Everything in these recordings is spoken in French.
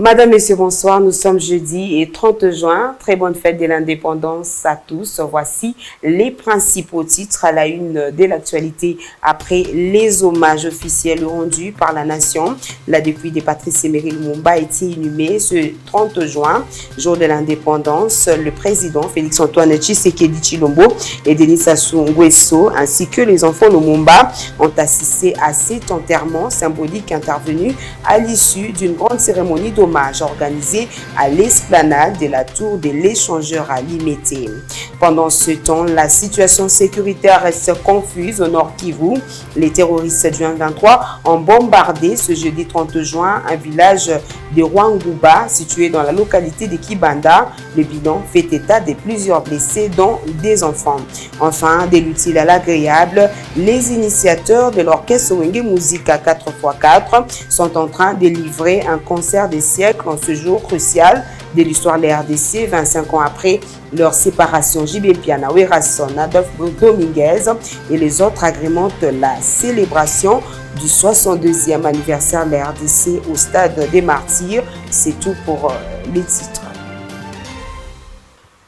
Madame, Messieurs, bonsoir. Nous sommes jeudi et 30 juin. Très bonne fête de l'indépendance à tous. Voici les principaux titres à la une de l'actualité après les hommages officiels rendus par la nation. La dépouille de Patrice Emery Lumumba a été inhumée ce 30 juin, jour de l'indépendance. Le président Félix-Antoine Tshisekedi Tshilombo et Denis Sassou Nguesso ainsi que les enfants Lumumba ont assisté à cet enterrement symbolique intervenu à l'issue d'une grande cérémonie d'hommage organisé à l'esplanade de la tour de l'échangeur à Limete. Pendant ce temps, la situation sécuritaire reste confuse au nord Kivu. Les terroristes du 23 ont bombardé ce jeudi 30 juin un village de Rwanguba situé dans la localité de Kibanda. Le bilan fait état de plusieurs blessés dont des enfants. Enfin, de l'utile à l'agréable, les initiateurs de l'orchestre Wenge Musica 4x4 sont en train de livrer un concert des siècles en ce jour crucial de l'histoire de la RDC, 25 ans après leur séparation. JB Piana, Werrason, Adolphe Dominguez et les autres agrémentent la célébration du 62e anniversaire de la RDC au stade des Martyrs. C'est tout pour les titres.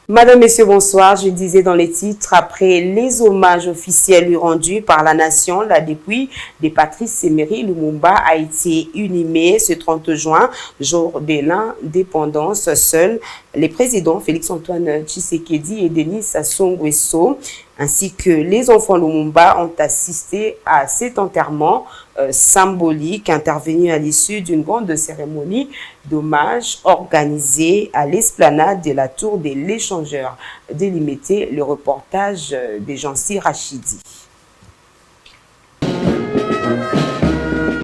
Madame, Messieurs, bonsoir. Je disais dans les titres, après les hommages officiels rendus par la nation, la dépouille de Patrice Emery Lumumba a été inhumée ce 30 juin, jour de l'indépendance. Seuls les présidents Félix-Antoine Tshisekedi et Denis Sassou Nguesso ainsi que les enfants Lumumba ont assisté à cet enterrement symbolique intervenu à l'issue d'une grande cérémonie d'hommage organisée à l'esplanade de la tour de l'échangeur. Délimité le reportage de Jancy Rachidi.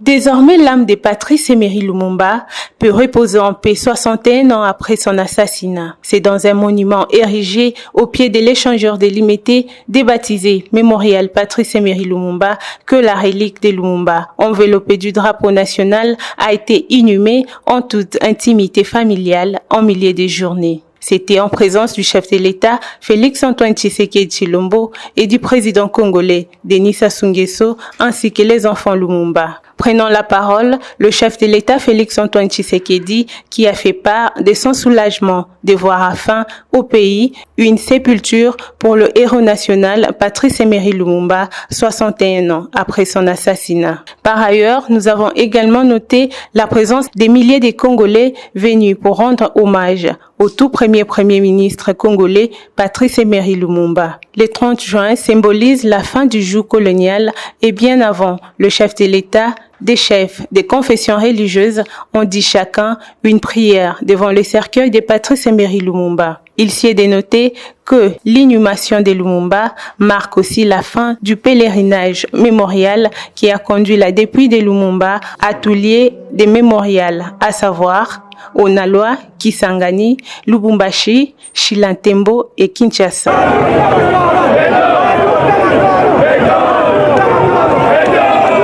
Désormais, l'âme de Patrice Emery Lumumba peut reposer en paix 61 ans après son assassinat. C'est dans un monument érigé au pied de l'échangeur de Limete, débaptisé Mémorial Patrice Emery Lumumba, que la relique de Lumumba, enveloppée du drapeau national, a été inhumée en toute intimité familiale en milieu de journée. C'était en présence du chef de l'État, Félix-Antoine Tshisekedi Tshilombo, et du président congolais, Denis Sassou Nguesso, ainsi que les enfants Lumumba. Prenant la parole, le chef de l'État, Félix-Antoine Tshisekedi, qui a fait part de son soulagement de voir enfin au pays une sépulture pour le héros national Patrice Emery Lumumba, 61 ans après son assassinat. Par ailleurs, nous avons également noté la présence des milliers de Congolais venus pour rendre hommage au tout premier ministre congolais Patrice Emery Lumumba. Le 30 juin symbolise la fin du joug colonial et bien avant, le chef de l'État, des chefs des confessions religieuses ont dit chacun une prière devant le cercueil de Patrice Emery Lumumba. Il s'y est dénoté que l'inhumation de Lumumba marque aussi la fin du pèlerinage mémorial qui a conduit la dépouille de Lumumba à tout lieu des mémorials, à savoir Onaloa, Kisangani, Lubumbashi, Chilantembo et Kinshasa.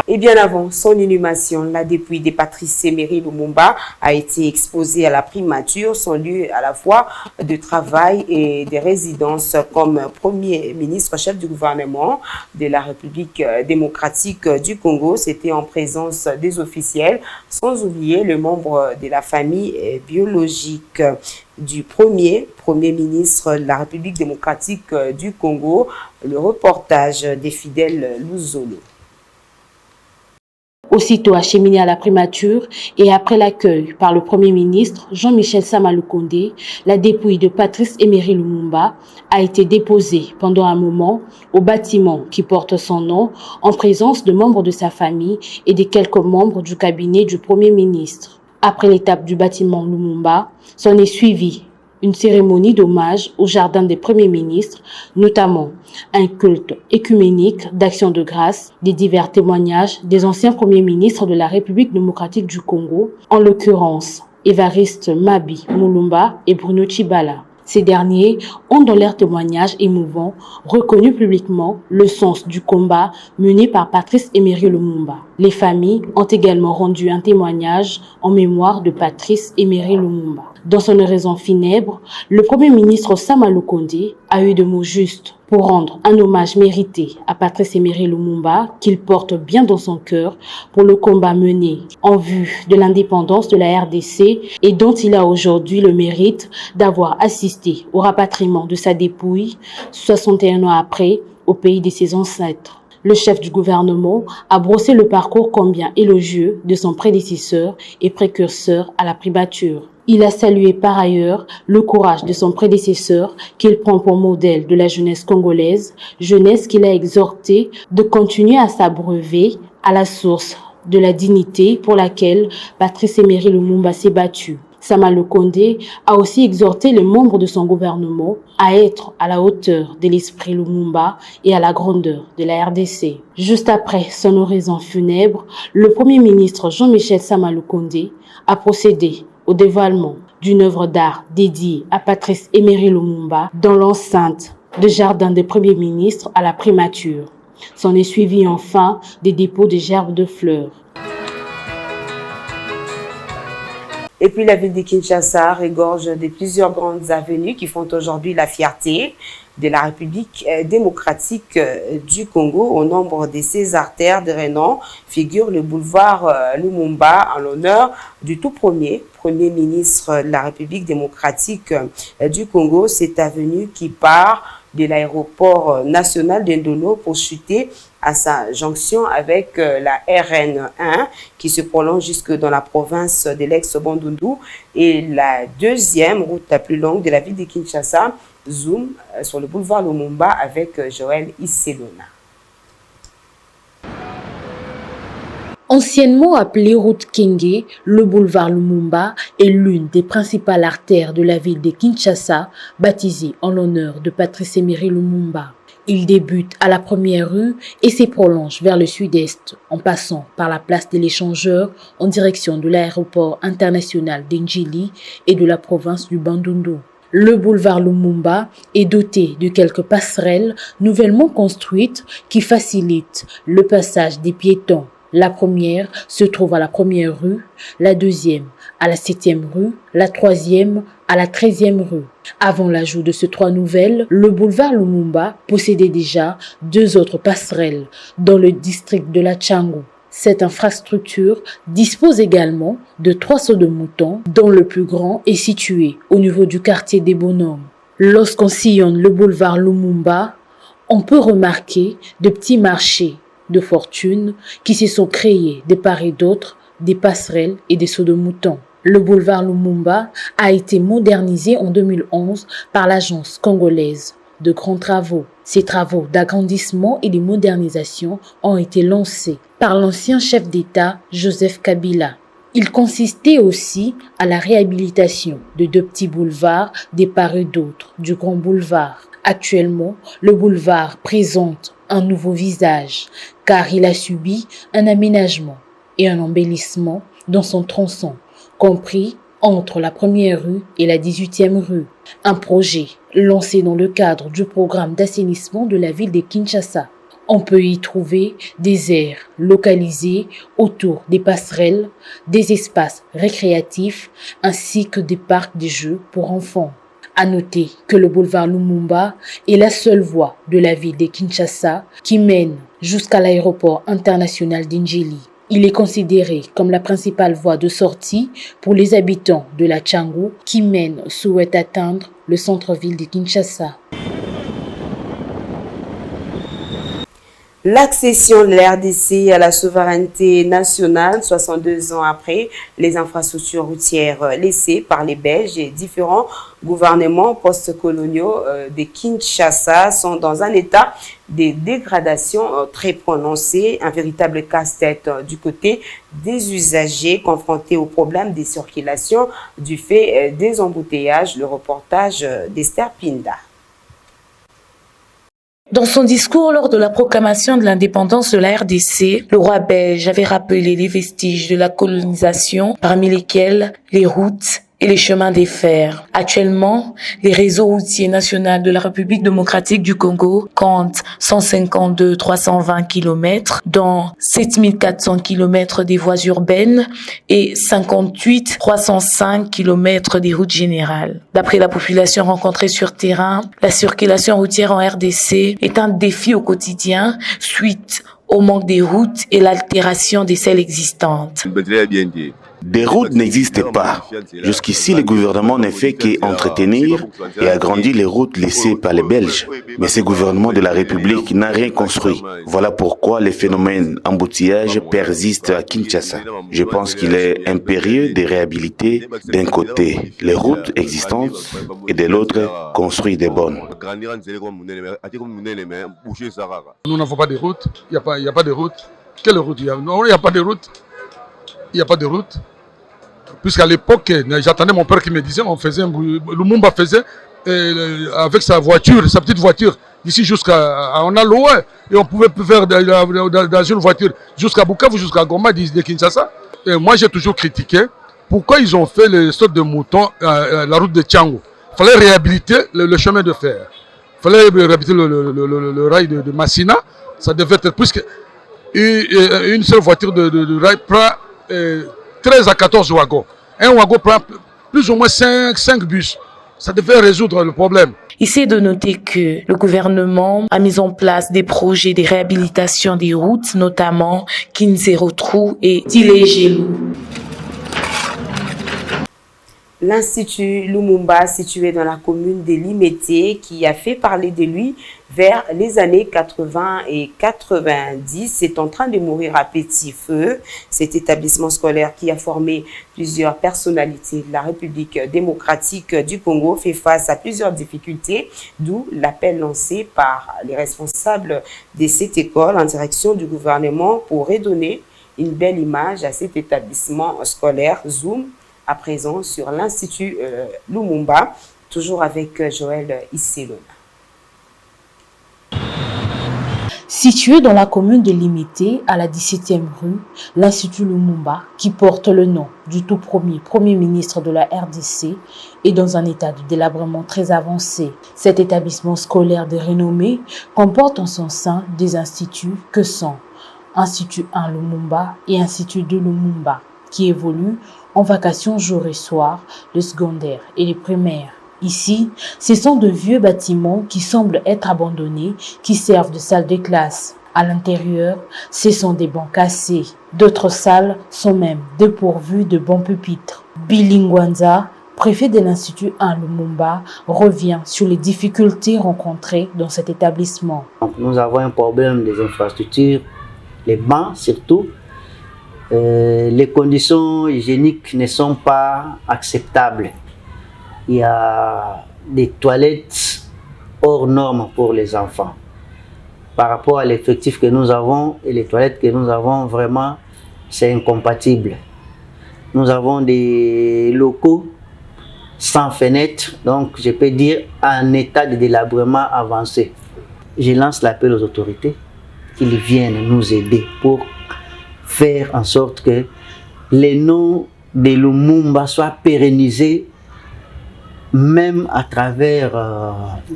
Et bien avant son inhumation, la dépouille de Patrice Emery Lumumba a été exposée à la primature, son lieu à la fois de travail et de résidence comme Premier ministre, chef du gouvernement de la République démocratique du Congo. C'était en présence des officiels, sans oublier le membre de la famille biologique du Premier ministre de la République démocratique du Congo. Le reportage des fidèles Luzolo. Aussitôt acheminé à la primature et après l'accueil par le Premier ministre Jean-Michel Sama Lukonde, la dépouille de Patrice Emery Lumumba a été déposée pendant un moment au bâtiment qui porte son nom en présence de membres de sa famille et de quelques membres du cabinet du Premier ministre. Après l'étape du bâtiment Lumumba, s'en est suivi une cérémonie d'hommage au jardin des premiers ministres, notamment un culte écuménique d'action de grâce, des divers témoignages des anciens premiers ministres de la République démocratique du Congo, en l'occurrence Évariste Mabi Mulumba et Bruno Tshibala. Ces derniers ont dans leurs témoignages émouvants reconnu publiquement le sens du combat mené par Patrice Emery Lumumba. Les familles ont également rendu un témoignage en mémoire de Patrice Emery Lumumba. Dans son oraison funèbre, le Premier ministre Sama Lukonde a eu de mots justes pour rendre un hommage mérité à Patrice Emery Lumumba qu'il porte bien dans son cœur pour le combat mené en vue de l'indépendance de la RDC et dont il a aujourd'hui le mérite d'avoir assisté au rapatriement de sa dépouille 61 ans après au pays de ses ancêtres. Le chef du gouvernement a brossé le parcours combien élogieux de son prédécesseur et précurseur à la primature. Il a salué par ailleurs le courage de son prédécesseur qu'il prend pour modèle de la jeunesse congolaise, jeunesse qu'il a exhorté de continuer à s'abreuver à la source de la dignité pour laquelle Patrice Emery Lumumba s'est battu. Sama Lukonde a aussi exhorté les membres de son gouvernement à être à la hauteur de l'esprit Lumumba et à la grandeur de la RDC. Juste après son oraison funèbre, le Premier ministre Jean-Michel Sama Lukonde a procédé au dévoilement d'une œuvre d'art dédiée à Patrice Emery Lumumba dans l'enceinte de jardin des premiers ministres à la primature. S'en est suivi enfin des dépôts de gerbes de fleurs. Et puis la ville de Kinshasa regorge de plusieurs grandes avenues qui font aujourd'hui la fierté de la République démocratique du Congo. Au nombre de ces artères de renom figure le boulevard Lumumba en l'honneur du tout premier ministre de la République démocratique du Congo. Cette avenue qui part de l'aéroport national d'Indolo pour chuter à sa jonction avec la RN1 qui se prolonge jusque dans la province de l'ex-Bandundu et la deuxième route la plus longue de la ville de Kinshasa zoom sur le boulevard Lumumba avec Joël Isselona. Anciennement appelé route Kenge, le boulevard Lumumba est l'une des principales artères de la ville de Kinshasa, baptisée en l'honneur de Patrice Emery Lumumba. Il débute à la première rue et se prolonge vers le sud-est en passant par la place de l'Échangeur en direction de l'aéroport international d'Njili et de la province du Bandundu. Le boulevard Lumumba est doté de quelques passerelles nouvellement construites qui facilitent le passage des piétons. La première se trouve à la première rue, la deuxième à la 7e rue, la troisième à la 13e rue. Avant l'ajout de ces trois nouvelles, le boulevard Lumumba possédait déjà deux autres passerelles dans le district de la Tchangu. Cette infrastructure dispose également de 3 sauts de moutons, dont le plus grand est situé au niveau du quartier des Bonhommes. Lorsqu'on sillonne le boulevard Lumumba, on peut remarquer de petits marchés de fortune qui se sont créés de part et d'autre des passerelles et des sauts de moutons. Le boulevard Lumumba a été modernisé en 2011 par l'agence congolaise de grands travaux. Ces travaux d'agrandissement et de modernisation ont été lancés par l'ancien chef d'État Joseph Kabila. Il consistait aussi à la réhabilitation de 2 petits boulevards de part et d'autre du grand boulevard. Actuellement, le boulevard présente un nouveau visage car il a subi un aménagement et un embellissement dans son tronçon, compris entre la première rue et la 18e rue. Un projet lancé dans le cadre du programme d'assainissement de la ville de Kinshasa. On peut y trouver des aires localisées autour des passerelles, des espaces récréatifs ainsi que des parcs de jeux pour enfants. À noter que le boulevard Lumumba est la seule voie de la ville de Kinshasa qui mène jusqu'à l'aéroport international d'Njili. Il est considéré comme la principale voie de sortie pour les habitants de la Tchangu qui souhaitent atteindre le centre-ville de Kinshasa. L'accession de la RDC à la souveraineté nationale, 62 ans après, les infrastructures routières laissées par les Belges et différents gouvernements post-coloniaux de Kinshasa sont dans un état de dégradation très prononcé, un véritable casse-tête du côté des usagers confrontés aux problèmes de circulation du fait des embouteillages. Le reportage d'Esther Pinda. Dans son discours lors de la proclamation de l'indépendance de la RDC, le roi belge avait rappelé les vestiges de la colonisation, parmi lesquels les routes et les chemins des fers. Actuellement, les réseaux routiers nationaux de la République démocratique du Congo comptent 152 320 km, dont 7400 km des voies urbaines et 58 305 km des routes générales. D'après la population rencontrée sur terrain, la circulation routière en RDC est un défi au quotidien suite au manque des routes et l'altération des celles existantes. Des routes n'existent pas. Jusqu'ici, le gouvernement n'a fait qu'entretenir et agrandir les routes laissées par les Belges. Mais ce gouvernement de la République n'a rien construit. Voilà pourquoi les phénomènes embouteillage persistent à Kinshasa. Je pense qu'il est impérieux de réhabiliter d'un côté les routes existantes et de l'autre construire des bonnes. Nous n'avons pas de route. Il n'y a pas de route. Quelle route il y a? Non, il n'y a pas de route. Il n'y a pas de route. Puisqu'à l'époque, j'attendais mon père qui me disait, Lumumba faisait avec sa voiture, sa petite voiture, d'ici jusqu'à, on a loin, et on pouvait faire dans une voiture jusqu'à Bukavu, jusqu'à Goma, de Kinshasa. Et moi, j'ai toujours critiqué pourquoi ils ont fait les sortes de moutons, la route de Tchango. Il fallait réhabiliter le chemin de fer. Il fallait réhabiliter le rail de Massina. Ça devait être plus une seule voiture de rail prend 13 à 14 wagons. Un wagon prend plus ou moins 5 bus. Ça devait résoudre le problème. Ici est de noter que le gouvernement a mis en place des projets de réhabilitation des routes, notamment Kinzero-Trou et Tilé-Gelou. L'Institut Lumumba, situé dans la commune de Limete, qui a fait parler de lui vers les années 80 et 90, est en train de mourir à petit feu. Cet établissement scolaire qui a formé plusieurs personnalités de la République démocratique du Congo fait face à plusieurs difficultés, d'où l'appel lancé par les responsables de cette école en direction du gouvernement pour redonner une belle image à cet établissement scolaire. Zoom à présent sur l'Institut Lumumba, toujours avec Joël Isselona. Situé dans la commune de Limete, à la 17e rue, l'Institut Lumumba, qui porte le nom du tout premier ministre de la RDC, est dans un état de délabrement très avancé. Cet établissement scolaire de renommée comporte en son sein des instituts que sont Institut 1 Lumumba et Institut 2 Lumumba, qui évoluent en vacations jour et soir, le secondaire et les primaires. Ici, ce sont de vieux bâtiments qui semblent être abandonnés, qui servent de salle de classe. À l'intérieur, ce sont des bancs cassés. D'autres salles sont même dépourvues de bons pupitres. Billy Ngwanza, préfet de l'Institut 1 Lumumba, revient sur les difficultés rencontrées dans cet établissement. Nous avons un problème des infrastructures, les bancs surtout. Les conditions hygiéniques ne sont pas acceptables. Il y a des toilettes hors normes pour les enfants. Par rapport à l'effectif que nous avons et les toilettes que nous avons, vraiment, c'est incompatible. Nous avons des locaux sans fenêtres, donc je peux dire en état de délabrement avancé. Je lance l'appel aux autorités qu'ils viennent nous aider pour faire en sorte que les noms de Lumumba soient pérennisés même à travers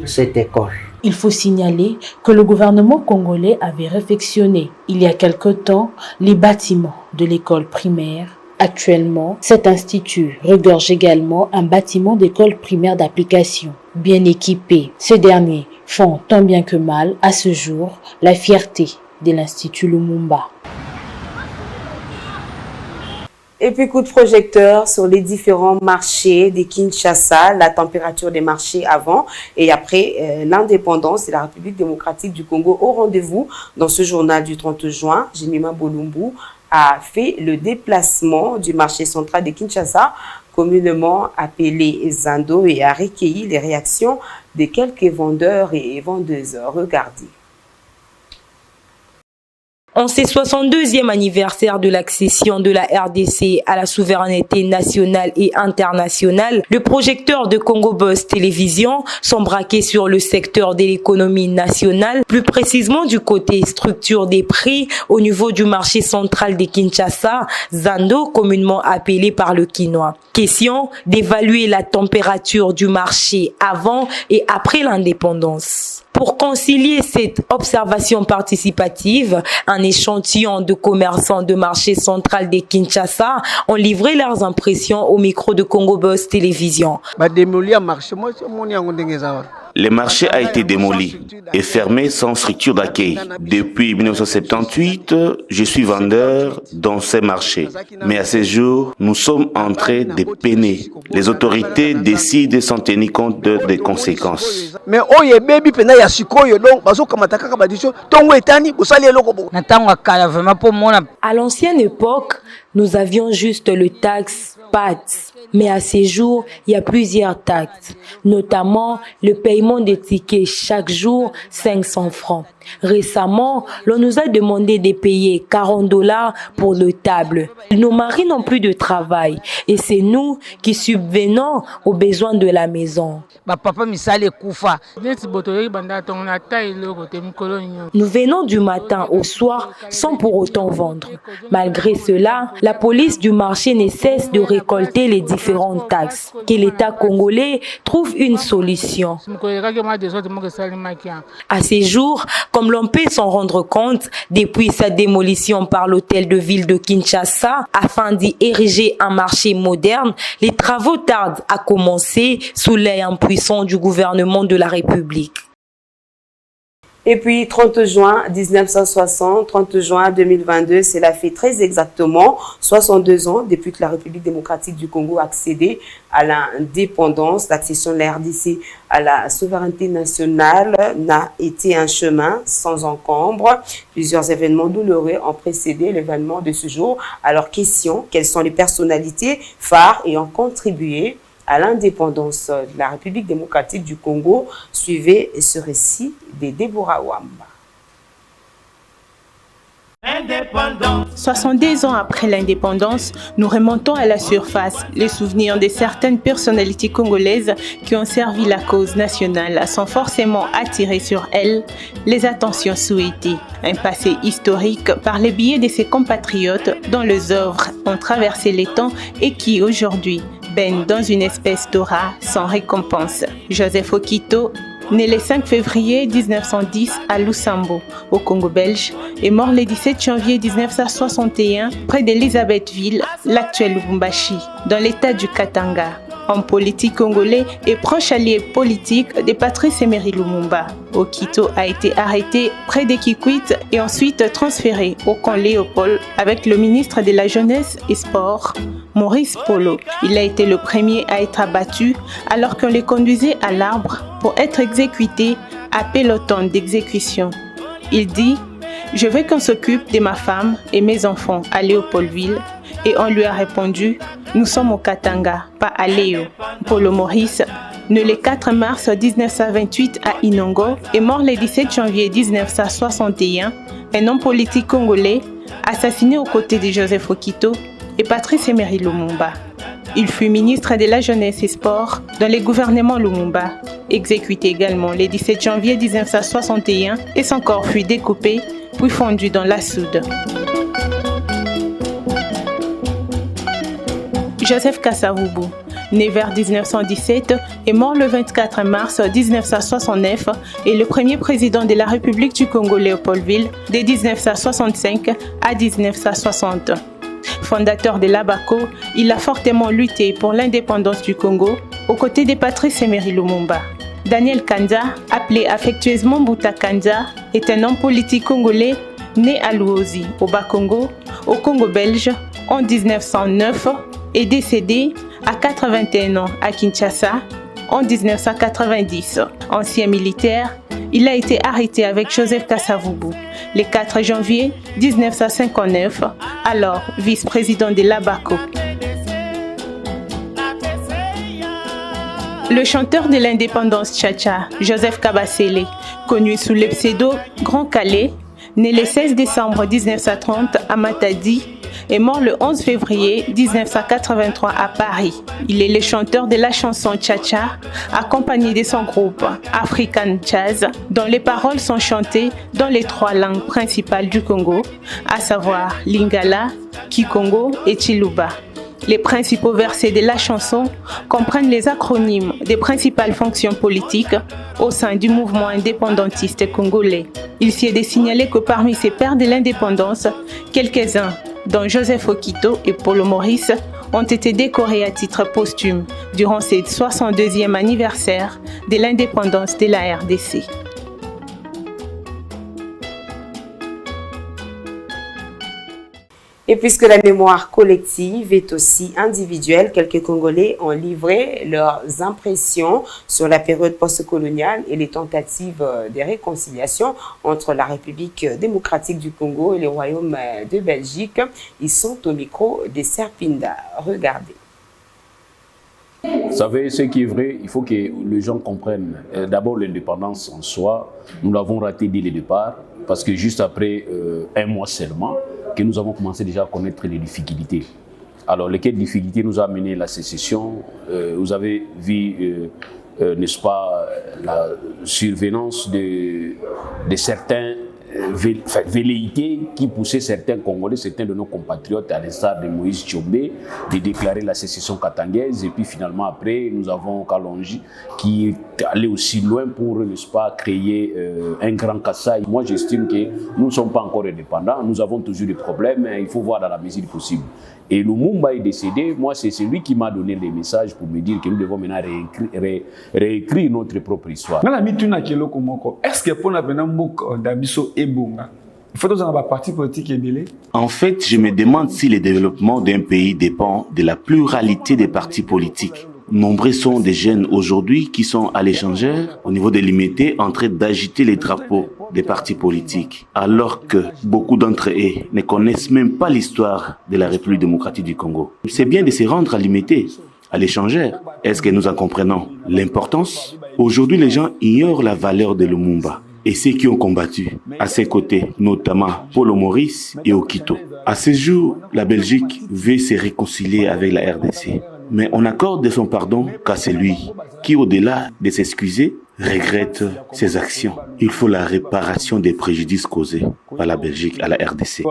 cette école. Il faut signaler que le gouvernement congolais avait réfectionné il y a quelque temps les bâtiments de l'école primaire. Actuellement, cet institut regorge également un bâtiment d'école primaire d'application bien équipé. Ces derniers font tant bien que mal à ce jour la fierté de l'Institut Lumumba. Et puis coup de projecteur sur les différents marchés de Kinshasa, la température des marchés avant et après l'indépendance de la République démocratique du Congo. Au rendez-vous dans ce journal du 30 juin, Jemima Bolumbu a fait le déplacement du marché central de Kinshasa, communément appelé Zando, et a recueilli les réactions de quelques vendeurs et vendeuses. Regardez. En ce 62e anniversaire de l'accession de la RDC à la souveraineté nationale et internationale, le projecteur de Congo Buzz Télévision sont braqués sur le secteur de l'économie nationale, plus précisément du côté structure des prix au niveau du marché central de Kinshasa, Zando, communément appelé par le Quinois. Question d'évaluer la température du marché avant et après l'indépendance. Pour concilier cette observation participative, un échantillon de commerçants de marché central de Kinshasa ont livré leurs impressions au micro de Congo Buzz Télévision. Le marché a été démoli et fermé sans structure d'accueil. Depuis 1978, je suis vendeur dans ces marchés. Mais à ce jour, nous sommes en train de peiner. Les autorités décident sans tenir compte des conséquences. À l'ancienne époque, nous avions juste le taxe PAT. Mais à ces jours, il y a plusieurs taxes, notamment le paiement des tickets chaque jour, 500 francs. Récemment, l'on nous a demandé de payer $40 pour le table. Nos maris n'ont plus de travail et c'est nous qui subvenons aux besoins de la maison. Nous venons du matin au soir sans pour autant vendre. Malgré cela, la police du marché ne cesse de récolter les différentes taxes. Que l'État congolais trouve une solution. À ces jours, comme l'on peut s'en rendre compte, depuis sa démolition par l'hôtel de ville de Kinshasa, afin d'y ériger un marché moderne, les travaux tardent à commencer sous l'œil impuissant du gouvernement de la République. Et puis, 30 juin 1960, 30 juin 2022, cela fait très exactement 62 ans depuis que la République démocratique du Congo a accédé à l'indépendance. L'accession de la RDC à la souveraineté nationale n'a été un chemin sans encombre. Plusieurs événements douloureux ont précédé l'événement de ce jour. Alors, question, quelles sont les personnalités phares ayant contribué à l'indépendance de la République démocratique du Congo? Suivez ce récit de Deborah Wamba. 62 ans après l'indépendance, nous remontons à la surface les souvenirs de certaines personnalités congolaises qui ont servi la cause nationale sans forcément attirer sur elles les attentions souhaitées. Un passé historique par les biais de ses compatriotes dont les œuvres ont traversé les temps et qui aujourd'hui baignent dans une espèce d'aura sans récompense. Joseph Okito, né le 5 février 1910 à Lusambo, au Congo belge, est mort le 17 janvier 1961 près d'Elisabethville, l'actuel Lubumbashi, dans l'état du Katanga. Homme politique congolais et proche allié politique de Patrice Emery Lumumba. Okito a été arrêté près de Kikwit et ensuite transféré au camp Léopold avec le ministre de la Jeunesse et Sport, Maurice Polo. Il a été le premier à être abattu alors qu'on le conduisait à l'arbre pour être exécuté à peloton d'exécution. Il dit « Je veux qu'on s'occupe de ma femme et mes enfants à Léopoldville » et on lui a répondu « Nous sommes au Katanga, pas à Léo ». Polo Maurice, né le 4 mars 1928 à Inongo, est mort le 17 janvier 1961, un homme politique congolais assassiné aux côtés de Joseph Okito et Patrice Emery Lumumba. Il fut ministre de la Jeunesse et Sport dans le gouvernement Lumumba, exécuté également le 17 janvier 1961 et son corps fut découpé puis fondu dans la soude. Joseph Kasavubu, né vers 1917, est mort le 24 mars 1969 et le premier président de la République du Congo Léopoldville de 1965 à 1960. Fondateur de l'ABACO, il a fortement lutté pour l'indépendance du Congo aux côtés de Patrice Emery Lumumba. Daniel Kanza, appelé affectueusement Bouta Kanza, est un homme politique congolais né à Luozi, au Bas-Congo, au Congo belge, en 1909 et décédé à 81 ans à Kinshasa en 1990. Ancien militaire, il a été arrêté avec Joseph Kasavubu le 4 janvier 1959, alors vice-président de l'ABACO. Le chanteur de l'indépendance Tcha-Tcha, Joseph Kabasele, connu sous le pseudo Grand Calais, Né le 16 décembre 1930 à Matadi et mort le 11 février 1983 à Paris. Il est le chanteur de la chanson Cha-Cha, accompagné de son groupe African Jazz, dont les paroles sont chantées dans les 3 langues principales du Congo, à savoir Lingala, Kikongo et Chiluba. Les principaux versets de la chanson comprennent les acronymes des principales fonctions politiques au sein du mouvement indépendantiste congolais. Il s'y est de signaler que parmi ces pères de l'indépendance, quelques-uns, dont Joseph Okito et Paulo Maurice, ont été décorés à titre posthume durant ce 62e anniversaire de l'indépendance de la RDC. Et puisque la mémoire collective est aussi individuelle, quelques Congolais ont livré leurs impressions sur la période postcoloniale et les tentatives de réconciliation entre la République démocratique du Congo et le Royaume de Belgique. Ils sont au micro de Serpinda. Regardez. Vous savez, ce qui est vrai, il faut que les gens comprennent. D'abord, l'indépendance en soi, nous l'avons raté dès le départ, parce que juste après 1 mois seulement, que nous avons commencé déjà à connaître les difficultés. Alors, lesquelles difficultés nous a amené la sécession? Vous avez vu, n'est-ce pas, la survenance de certains velléités qui poussaient certains Congolais, certains de nos compatriotes, à l'instar de Moïse Tchombe, de déclarer la sécession katangaise. Et puis finalement, après, nous avons Kalonji qui est allé aussi loin pour, n'est-ce pas, créer un grand Kassai. Moi, j'estime que nous ne sommes pas encore indépendants, nous avons toujours des problèmes, il faut voir dans la mesure du possible. Et Lumumba est décédé, moi c'est celui qui m'a donné les messages pour me dire que nous devons maintenant réécrire notre propre histoire. Est-ce que pour la Dabiso et Bunga, il faut que nous parti politique et En fait, je me demande si le développement d'un pays dépend de la pluralité des partis politiques. Nombreux sont des jeunes aujourd'hui qui sont à l'échangeur au niveau des limités en train d'agiter les drapeaux des partis politiques, alors que beaucoup d'entre eux ne connaissent même pas l'histoire de la République démocratique du Congo. C'est bien de se rendre à limité, à l'échangeur. Est-ce que nous en comprenons l'importance? Aujourd'hui, les gens ignorent la valeur de Lumumba et ceux qui ont combattu à ses côtés, notamment Paulo Maurice et Okito. À ce jour, la Belgique veut se réconcilier avec la RDC. Mais on accorde son pardon qu'à celui qui, au-delà de s'excuser, regrette ses actions. Il faut la réparation des préjudices causés par la Belgique à la RDC.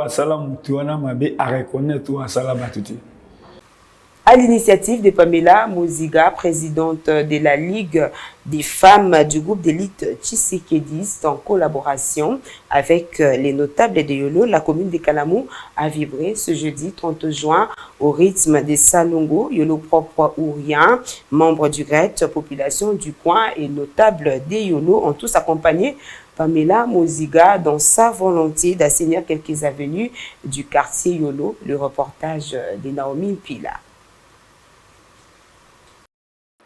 À l'initiative de Pamela Muziga, présidente de la Ligue des femmes du groupe d'élite Tshisekedi, en collaboration avec les notables de Yolo, la commune de Kalamou a vibré ce jeudi 30 juin au rythme des Salongo, Yolo propre ou rien. Membres du GRET, population du coin et notables de Yolo ont tous accompagné Pamela Muziga dans sa volonté d'assainir quelques avenues du quartier Yolo. Le reportage de Naomi Pila.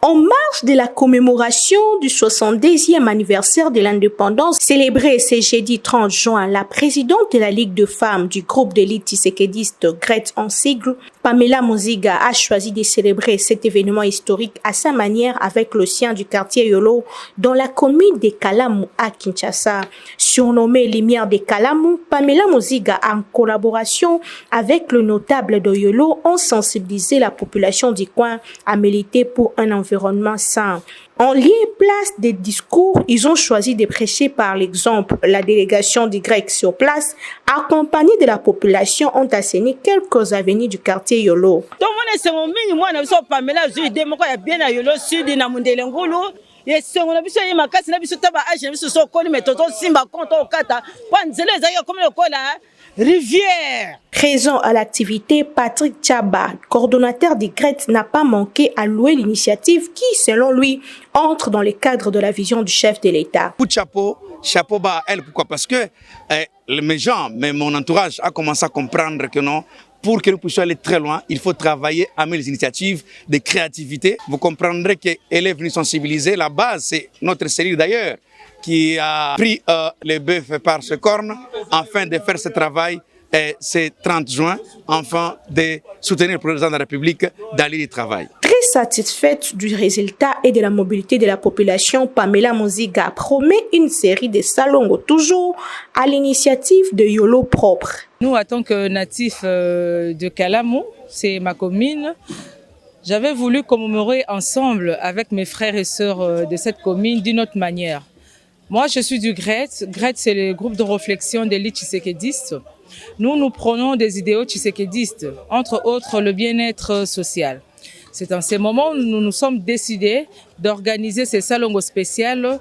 En marge de la commémoration du 70e anniversaire de l'indépendance célébrée ce jeudi 30 juin, la présidente de la Ligue de femmes du groupe d'élite tshisekidiste GRET en sigle, Pamela Muziga, a choisi de célébrer cet événement historique à sa manière avec le sien du quartier Yolo dans la commune de Kalamou à Kinshasa. Surnommée Lumière de Kalamou, Pamela Muziga, en collaboration avec le notable de Yolo, ont sensibilisé la population du coin à militer pour un environnement sain. En lieu et place des discours, ils ont choisi de prêcher par l'exemple. La délégation des Grecs sur place, accompagnée de la population, ont assaini quelques avenues du quartier Yolo. Rivière. Présent à l'activité, Patrick Tchaba, coordonnateur des GRET, n'a pas manqué à louer l'initiative qui, selon lui, entre dans le cadre de la vision du chef de l'État. Coup de chapeau bas à elle, pourquoi? Parce que mes gens, mon entourage a commencé à comprendre que non, pour que nous puissions aller très loin, il faut travailler à les initiatives de créativité. Vous comprendrez qu'elle est venue sensibiliser. La base, c'est notre cellule d'ailleurs, qui a pris le bœuf par ce corne afin de faire ce travail ce 30 juin, afin de soutenir le président de la République d'aller du travail. Très satisfaite du résultat et de la mobilité de la population, Pamela Moziga promet une série de salons toujours à l'initiative de Yolo Propre. Nous, en tant que natifs de Kalamo, c'est ma commune, j'avais voulu commémorer ensemble avec mes frères et sœurs de cette commune d'une autre manière. Moi, je suis du GRET. GRET, c'est le groupe de réflexion des leaders tshisekédistes. Nous prenons des idéaux tshisekédistes, entre autres le bien-être social. C'est en ces moments où nous nous sommes décidés d'organiser ces salons spéciaux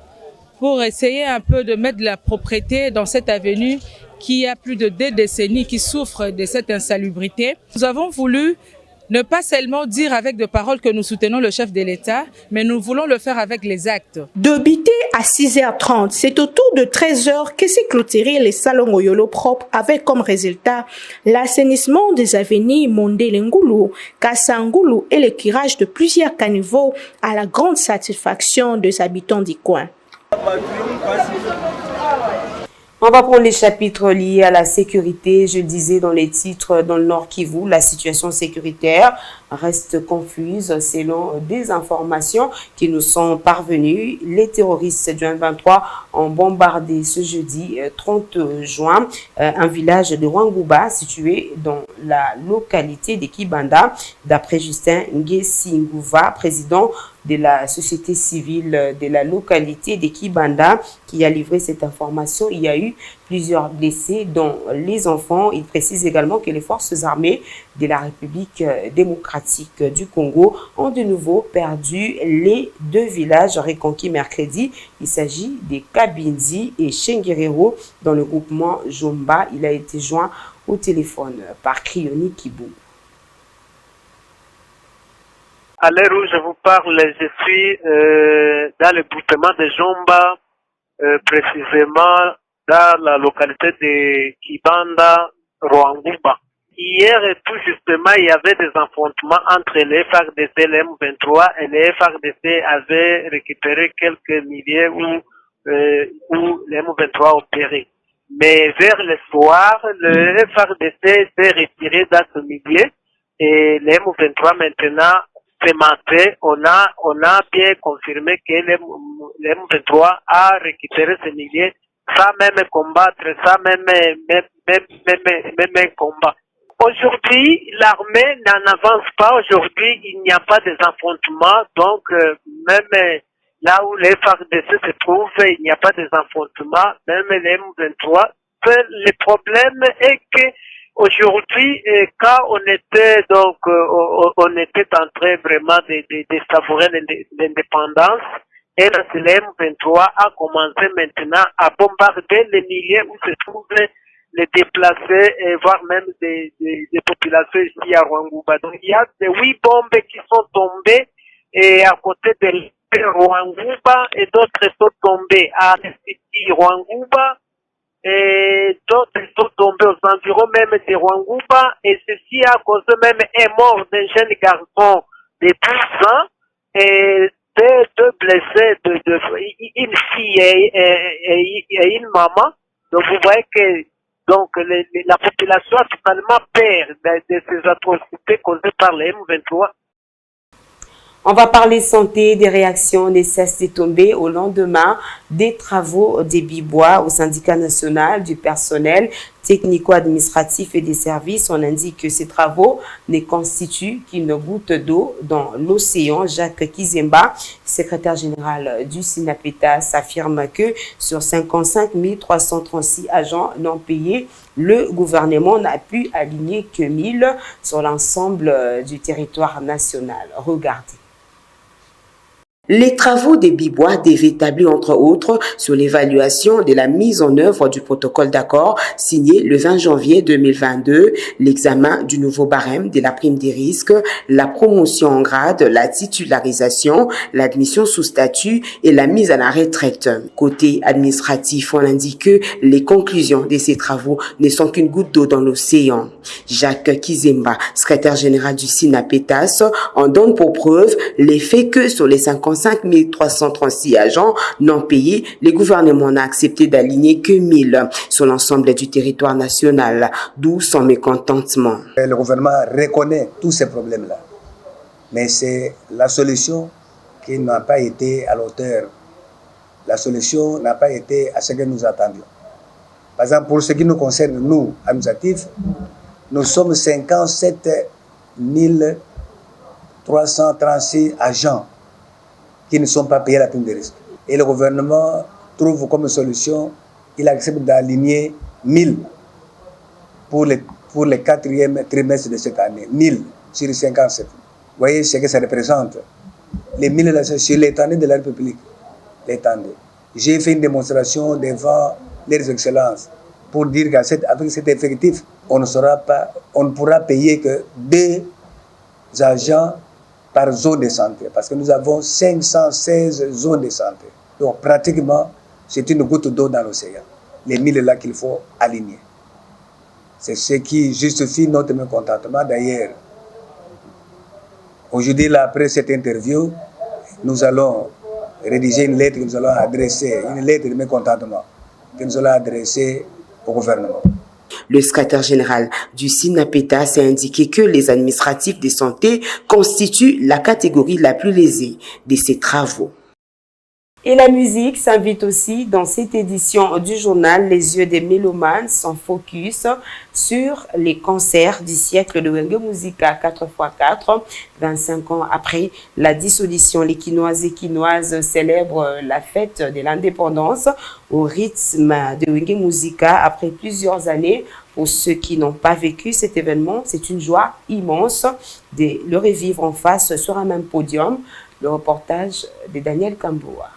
pour essayer un peu de mettre de la propreté dans cette avenue qui a plus de 2 décennies qui souffre de cette insalubrité. Nous avons voulu ne pas seulement dire avec des paroles que nous soutenons le chef de l'État, mais nous voulons le faire avec les actes. De Bité à 6h30, c'est autour de 13h que s'est clôturé les salons Yolo Propre avec comme résultat l'assainissement des avenues Mondele-Ngoulou, Kassa-Ngoulou et le curage de plusieurs caniveaux à la grande satisfaction des habitants du coin. On va prendre les chapitres liés à la sécurité. Je le disais dans les titres, dans le Nord Kivu, la situation sécuritaire reste confuse selon des informations qui nous sont parvenues. Les terroristes du 23 ont bombardé ce jeudi 30 juin un village de Rwangouba situé dans la localité de Kibanda. D'après Justin Ngesingouva, président de la société civile de la localité de Kibanda, qui a livré cette information, il y a eu plusieurs blessés, dont les enfants. Il précise également que les forces armées de la République démocratique du Congo ont de nouveau perdu les 2 villages reconquis mercredi. Il s'agit de Kabindi et Shengerero dans le groupement Jomba. Il a été joint au téléphone par Krioni Kibou. À l'heure où je vous parle, je suis dans le groupement de Jomba, précisément dans la localité de Kibanda, Rwangouba. Hier, tout justement, il y avait des affrontements entre les FARDC et les M23 et les FARDC avaient récupéré quelques milliers où les M23 opéraient. Mais vers le soir, le FARDC s'est retiré dans ce milieu et les M23 maintenant, ce matin, on a bien confirmé que les M23 a récupéré ce milieu sans même combattre, sans même combat. Aujourd'hui, l'armée n'en avance pas. Aujourd'hui, il n'y a pas de affrontements. Donc, même là où les FARDC se trouvent, il n'y a pas de affrontements. Même les M23. Le problème est que aujourd'hui, quand on était on était en train vraiment de savourer l'indépendance, et la M23 a commencé maintenant à bombarder les milieux où se trouvent les déplacés, et voire même des populations ici à Rwangouba. Donc il y a 8 bombes qui sont tombées et à côté de Rwangouba et d'autres sont tombées à Rwangouba et d'autres sont tombés aux environs même de Rwangouba, et ceci a causé même un mort d'un jeune garçon de 12 ans et deux blessés, une fille et une maman. Donc vous voyez que la population a totalement peur de ces atrocités causées par les M23. On va parler santé. Des réactions ne cessent de tomber au lendemain des travaux des Bibois au syndicat national du personnel technico-administratif et des services. On indique que ces travaux ne constituent qu'une goutte d'eau dans l'océan. Jacques Kizemba, secrétaire général du SINAPETAS, affirme que sur 55 336 agents non payés, le gouvernement n'a pu aligner que 1000 sur l'ensemble du territoire national. Regardez. Les travaux des Bibois devaient établir entre autres sur l'évaluation de la mise en œuvre du protocole d'accord signé le 20 janvier 2022, l'examen du nouveau barème de la prime des risques, la promotion en grade, la titularisation, l'admission sous statut et la mise à la retraite. Côté administratif, on indique que les conclusions de ces travaux ne sont qu'une goutte d'eau dans l'océan. Jacques Kizemba, secrétaire général du SINAPETAS, en donne pour preuve l'effet que sur les 50 55 336 agents non payés, le gouvernement n'a accepté d'aligner que 1000 sur l'ensemble du territoire national, d'où son mécontentement. Le gouvernement reconnaît tous ces problèmes-là, mais c'est la solution qui n'a pas été à l'auteur. La solution n'a pas été à ce que nous attendions. Par exemple, pour ce qui nous concerne, nous, administratifs, nous sommes 57 336 agents qui ne sont pas payés la prime de risque. Et le gouvernement trouve comme solution, il accepte d'aligner 1000 pour le 4e trimestre de cette année. 1000 sur 57. Vous voyez ce que ça représente. Les 1000 sur l'étendue de la République. L'étendue. J'ai fait une démonstration devant les excellences pour dire qu'avec cet effectif, on ne pourra payer que 2 agents par zone de santé, parce que nous avons 516 zones de santé. Donc pratiquement, c'est une goutte d'eau dans l'océan. Les 1000 là qu'il faut aligner. C'est ce qui justifie notre mécontentement. D'ailleurs, aujourd'hui, là, après cette interview, nous allons rédiger une lettre que nous allons adresser, une lettre de mécontentement que nous allons adresser au gouvernement. Le secrétaire général du SINAPETA s'est indiqué que les administratifs de santé constituent la catégorie la plus lésée de ces travaux. Et la musique s'invite aussi dans cette édition du journal. Les yeux des mélomanes sont focus sur les concerts du siècle de Wenge Musica 4x4. 25 ans après la dissolution, les Quinoises et Quinoises célèbrent la fête de l'indépendance au rythme de Wenge Musica après plusieurs années. Pour ceux qui n'ont pas vécu cet événement, c'est une joie immense de le revivre en face sur un même podium. Le reportage de Daniel Kamboua.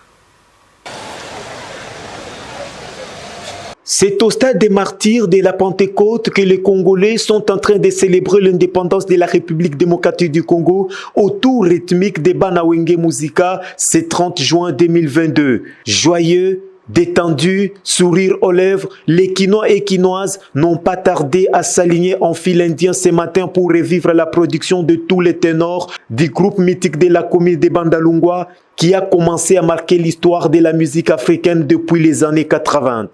C'est au stade des martyrs de la Pentecôte que les Congolais sont en train de célébrer l'indépendance de la République démocratique du Congo au tour rythmique des Banawenge Musica, ce 30 juin 2022. Joyeux, détendus, sourire aux lèvres, les Quinois et Quinoises n'ont pas tardé à s'aligner en file indien ce matin pour revivre la production de tous les ténors du groupe mythique de la commune de Bandalungwa qui a commencé à marquer l'histoire de la musique africaine depuis les années 80.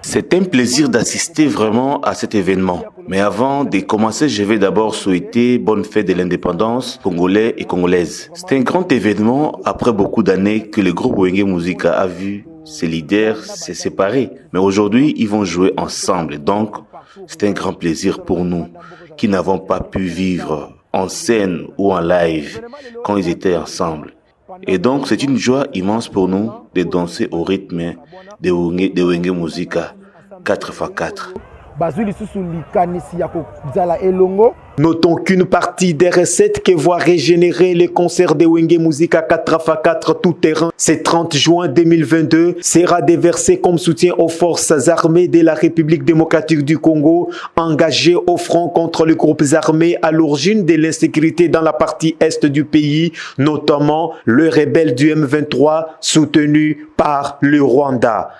C'est un plaisir d'assister vraiment à cet événement. Mais avant de commencer, je vais d'abord souhaiter bonne fête de l'indépendance congolais et congolaises. C'est un grand événement après beaucoup d'années que le groupe Wenge Musica a vu ses leaders se séparer. Mais aujourd'hui, ils vont jouer ensemble. Donc, c'est un grand plaisir pour nous qui n'avons pas pu vivre en scène ou en live quand ils étaient ensemble. Et donc, c'est une joie immense pour nous de danser au rythme de Wenge Musica 4x4. Notons qu'une partie des recettes que voit régénérer les concerts de Wenge Musica 4x4 tout terrain ce 30 juin 2022 sera déversée comme soutien aux forces armées de la République démocratique du Congo engagées au front contre les groupes armés à l'origine de l'insécurité dans la partie est du pays, notamment le rebelle du M23 soutenu par le Rwanda.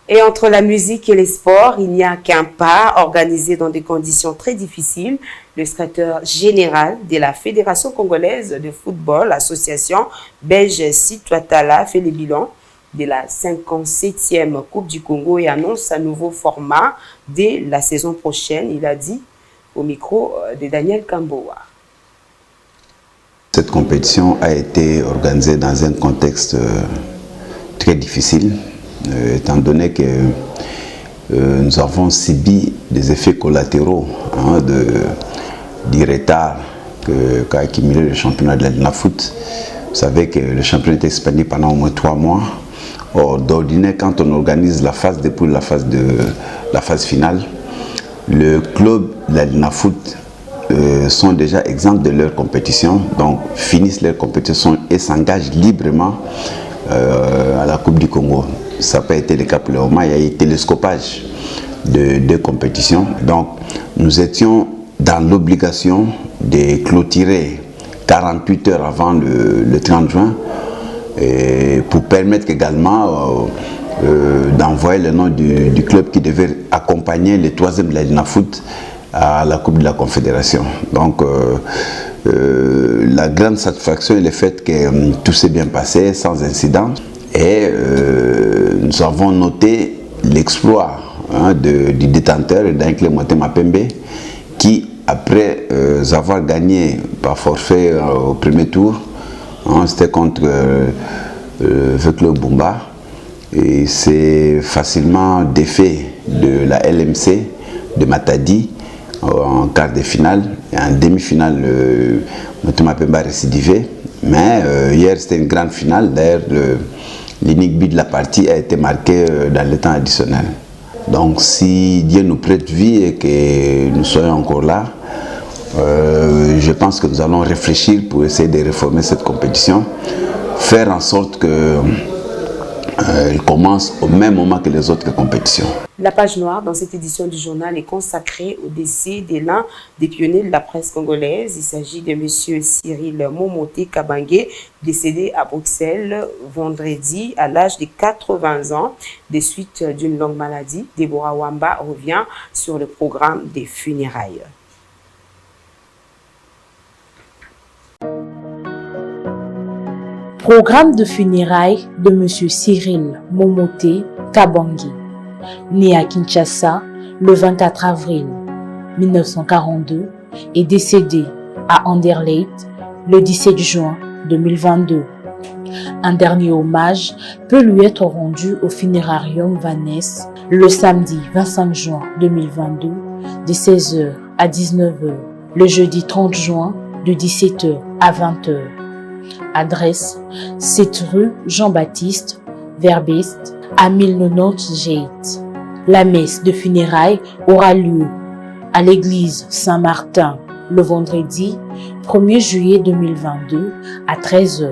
Et entre la musique et les sports, il n'y a qu'un pas organisé dans des conditions très difficiles. Le secrétaire général de la Fédération congolaise de football, l'association belge Sitwatala, fait le bilan de la 57e Coupe du Congo et annonce un nouveau format dès la saison prochaine. Il a dit au micro de Daniel Kamboua. Cette compétition a été organisée dans un contexte très difficile. Étant donné que nous avons subi des effets collatéraux du retard qu'a accumulé le championnat de la foot. Vous savez que le championnat était suspendu pendant au moins 3 mois. Or, d'ordinaire, quand on organise la phase depuis la phase finale, le club de la foot sont déjà exempts de leur compétition, donc finissent leur compétition et s'engagent librement à la Coupe du Congo. Ça n'a pas été le cas pour le moment, il y a eu télescopage de 2 compétitions. Donc nous étions dans l'obligation de clôturer 48 heures avant le 30 juin et pour permettre également d'envoyer le nom du club qui devait accompagner le 3e de la foot à la Coupe de la Confédération. Donc la grande satisfaction est le fait que tout s'est bien passé sans incident et nous avons noté l'exploit du détenteur Dankle Motema Pembe qui, après avoir gagné par forfait au premier tour, c'était contre Vekle Bumba, et c'est facilement défait de la LMC de Matadi en quart de finale et en demi-finale Motema Pembe a récidivé, mais hier c'était une grande finale. D'ailleurs l'unique but de la partie a été marqué dans le temps additionnel. Donc si Dieu nous prête vie et que nous soyons encore là, je pense que nous allons réfléchir pour essayer de réformer cette compétition, faire en sorte qu'elle commence au même moment que les autres compétitions. La page noire dans cette édition du journal est consacrée au décès de l'un des pionniers de la presse congolaise. Il s'agit de M. Cyril Momoté Kabangé, décédé à Bruxelles vendredi à l'âge de 80 ans des suites d'une longue maladie. Deborah Wamba revient sur le programme des funérailles. Programme de funérailles de M. Cyril Momoté Kabangé, né à Kinshasa le 24 avril 1942 et décédé à Anderlecht le 17 juin 2022. Un dernier hommage peut lui être rendu au funérarium Vanesse le samedi 25 juin 2022 de 16h à 19h, le jeudi 30 juin de 17h à 20h. Adresse 7 rue Jean-Baptiste Verbiste à 1090 Gate. La messe de funérailles aura lieu à l'église Saint-Martin le vendredi 1er juillet 2022 à 13h.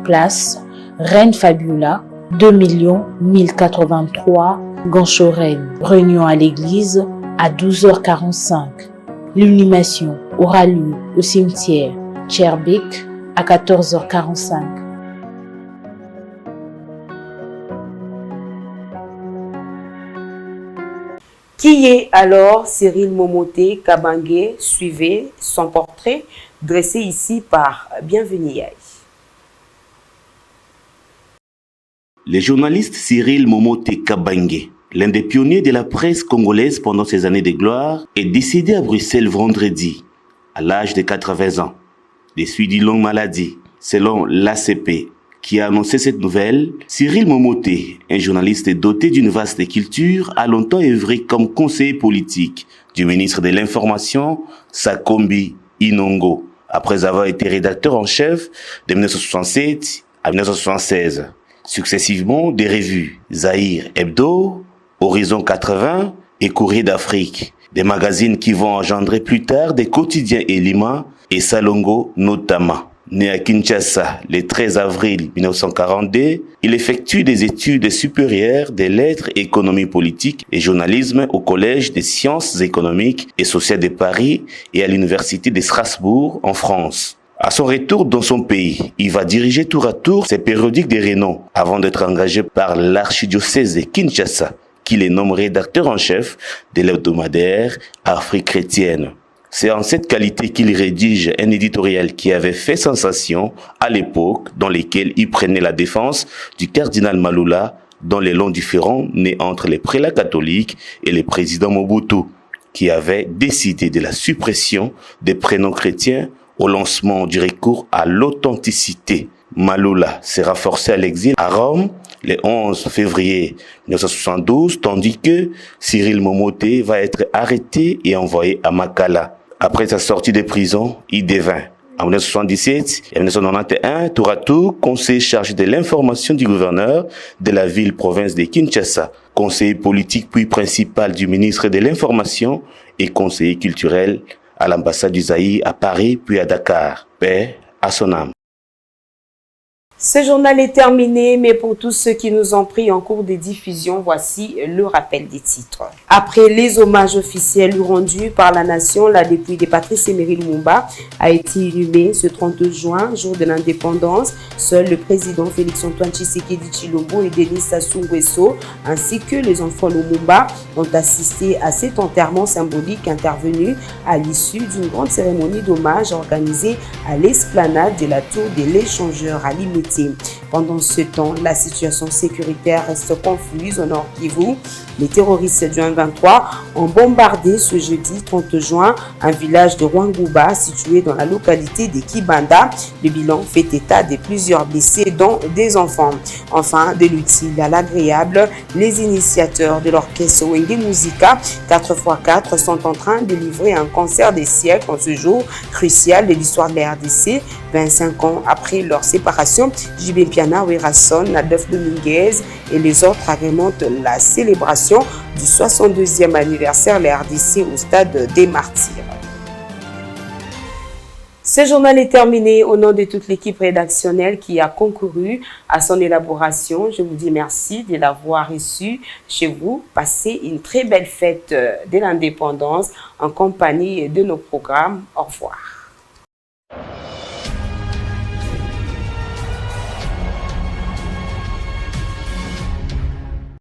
Place Reine Fabiola, 2 1083 Ganchoren. Réunion à l'église à 12h45. L'inhumation aura lieu au cimetière Tcherbik à 14h45. Qui est alors Cyril Momoté Kabangé? Suivez son portrait dressé ici par Bienvenue Yaï. Le journaliste Cyril Momoté Kabangé, l'un des pionniers de la presse congolaise pendant ses années de gloire, est décédé à Bruxelles vendredi, à l'âge de 80 ans, des suites d'une longue maladie. Selon l'ACP, qui a annoncé cette nouvelle, Cyril Momoté, un journaliste doté d'une vaste culture, a longtemps œuvré comme conseiller politique du ministre de l'Information, Sakombi Inongo, après avoir été rédacteur en chef de 1967 à 1976, successivement des revues Zahir Hebdo, Horizon 80 et Courrier d'Afrique, des magazines qui vont engendrer plus tard des quotidiens Elima et Salongo notamment. Né à Kinshasa le 13 avril 1942, il effectue des études supérieures des lettres, économie politique et journalisme au Collège des sciences économiques et sociales de Paris et à l'Université de Strasbourg en France. À son retour dans son pays, il va diriger tour à tour ses périodiques de renom avant d'être engagé par l'archidiocèse de Kinshasa, qui le nomme rédacteur en chef de l'hebdomadaire Afrique chrétienne. C'est en cette qualité qu'il rédige un éditorial qui avait fait sensation à l'époque, dans lequel il prenait la défense du cardinal Malula dans les longs différends nés entre les prélats catholiques et le président Mobutu, qui avait décidé de la suppression des prénoms chrétiens au lancement du recours à l'authenticité. Malula sera forcé à l'exil à Rome le 11 février 1972, tandis que Cyril Momoté va être arrêté et envoyé à Makala. Après sa sortie de prison, il devint, en 1977 et 1991, tour à tour, conseiller chargé de l'information du gouverneur de la ville-province de Kinshasa, conseiller politique puis principal du ministre de l'Information et conseiller culturel à l'ambassade du Zaïre à Paris puis à Dakar. Paix à son âme. Ce journal est terminé, mais pour tous ceux qui nous ont pris en cours de diffusion, voici le rappel des titres. Après les hommages officiels rendus par la nation, la dépouille de Patrice Emery Lumumba a été inhumée ce 30 juin, jour de l'indépendance. Seul le président Félix-Antoine Tshisekedi Tshilombo et Denis Sassou Nguesso, ainsi que les enfants Lumumba, ont assisté à cet enterrement symbolique intervenu à l'issue d'une grande cérémonie d'hommage organisée à l'esplanade de la tour de l'échangeur à Limité. Pendant ce temps, la situation sécuritaire reste confuse au Nord Kivu. Les terroristes du 23 ont bombardé ce jeudi 30 juin un village de Rwangouba situé dans la localité de Kibanda. Le bilan fait état de plusieurs blessés, dont des enfants. Enfin, de l'utile à l'agréable, les initiateurs de l'orchestre Wenge Musica 4x4 sont en train de livrer un concert des siècles en ce jour crucial de l'histoire de la RDC. 25 ans après leur séparation, J.B. Piana, Werason, Adolphe Dominguez et les autres agrémentent la célébration du 62e anniversaire de la RDC au stade des Martyrs. Ce journal est terminé. Au nom de toute l'équipe rédactionnelle qui a concouru à son élaboration, je vous dis merci de l'avoir reçu chez vous. Passez une très belle fête de l'indépendance en compagnie de nos programmes. Au revoir.